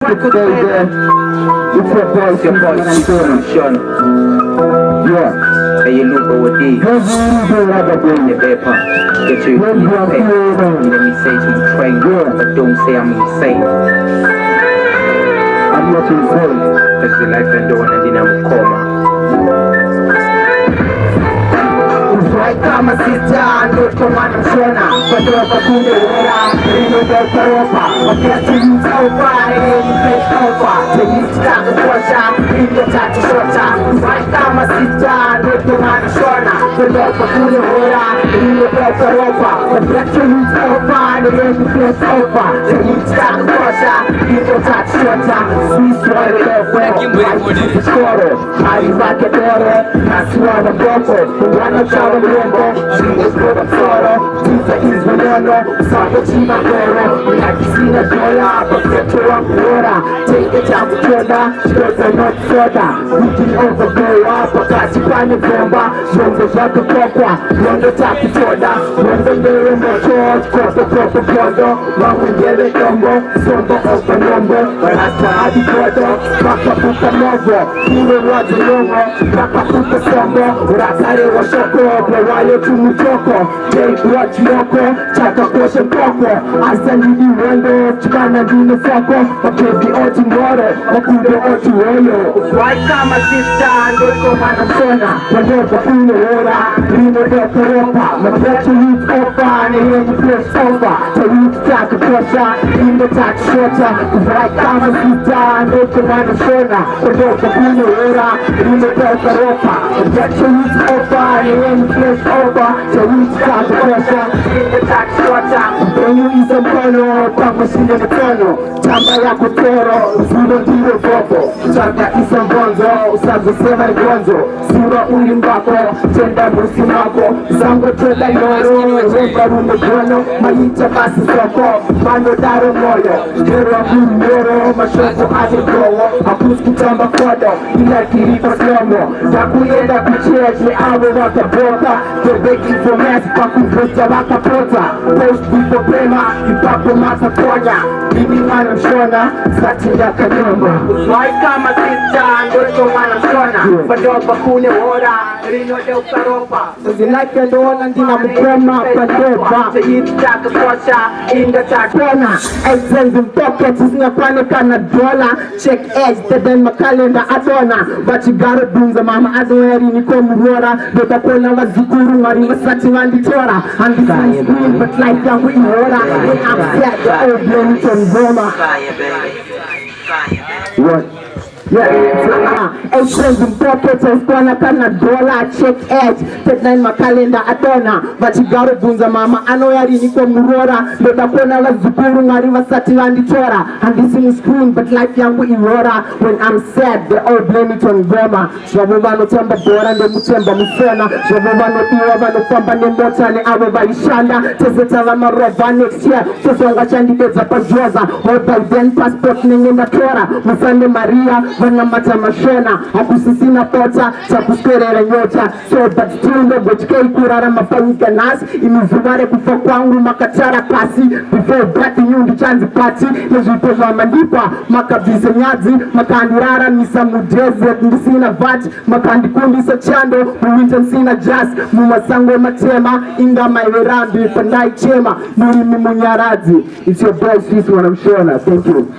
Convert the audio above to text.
It's your boy, Mwana Mushona. Yeah. Hey, you look over there. The paper. Get you in the paper. Let me say to you, train. But don't say I'm insane. I'm not insane. That's the life I'm doing, and then I'm a coma. Kama sita ndoto Mwana Mushona Badropa kune wera Rino del Karopa Wakati yutopa Eni pestopa Tejista kukwasha Rino tatu shota Kama sita ndoto Mwana Mushona Badropa kune wera Rino del Karopa Wakati yutopa Eni pestopa Tejista kukwasha Rino tatu shota Swiswari lefe Skoro Hari vake dore Nasuwana boko Mwana chawa She's good at photo, Tisa is banana, Saka Chima Goro, Nakisina Gola, but get to up water, take it out to Kona, she goes a not soda, we can overgo up, but that's a kind of bomba, from the Jaka Papa, from the top of Toda, from the mirror of George, cross the proper condo, long with yellow combo, somber of the number, but as to Adi Kodo, Papa Puka Novo, Kilo Raja Novo, Papa Puka Sombo, Rakare Washoko, Wale tumutoko, take what yoko, chaka koshe poko, asani di wendo, chikana dine foko, wakebi oti mworo, wakude oti woyo. Right kama sista, ndoko Mwana Mushona, wadoka kune wora, rino doko ropa, mapecho youth opa, neyenyi place over, ta youth taka kosha, rino taka shota, right kama sista, ndoko Mwana Mushona, wadoka kune wora, rino doko ropa, mapecho youth opa, neyenyi place over, so we start the pressure in the tax water. When you eat some corner, papa in the tunnel. Tamba ya kutero, usudo tiro popo. Chaka isa bonzo, usazo sema gonzo. Sura ulimbako, tenda musimako. Zango tenda yoro, rumba rume gono. Maita basi soko, mano daro moyo. Jero aburu yoro, mashoko ade gowo. Apuski tamba kodo, ila kiripa slomo. Dakuyenda kucheche, awe waka boka. Begging for mass, pakupocha wakapota. Post before prema, ipapo mata konya. Bibi Mwana Mushona, sati ya kanyombo. Right kama sita, ndoto Mwana Mushona. Badopa kune wora, rino del Karopa. Sozi like ndona ndina mkoma, badopa. Tejiti taka posha, inga takona. Exens in pockets, isnga panika na dola. Check edge, teden makalenda adona. But you gotta bring the mama adoeri Nico muhora. Dota kona wazikuru Mari Masati Wanditora. And this is green, but like that we order. When I'm set, the old blend from Roma. What? Yeah, friends in pockets of Kwana dollar, check edge, deadline my calendar adona, but you gotta bunza mama, anoyari Nico Murora, Dota Kona was Zukuru Mariva Sati Wanditora, and this is screen, but like Yangu Irora, when I'm sad, they all blame it on Roma. Shavovano Tamba Bora, the Mutemba Musona, Shavovano Iova, the Pampa Nemota, the Ababa Ishanda, Tezeta Marova next year, Sosonga Chandidates of Pajosa, or by then passport in the Tora, Musande Maria. Mwana Mushona, akusisina pota, chakuskerere nyota. So but still no gochkei kurara mapanyika nasi. Imizumare kufa kwangu makachara pasi. Before brati nyundi chanzi pati. Nejutozo wa mandipa, makabise nyazi. Makandirara nisa mudeze, ndisina vati. Makandikundi sa chando, muwinta nsina jazz. Mumasango matema, inga maiwerambi, pandai chema. Muri mimunyarazi. It's your boy, Mwana Mushona. Thank you.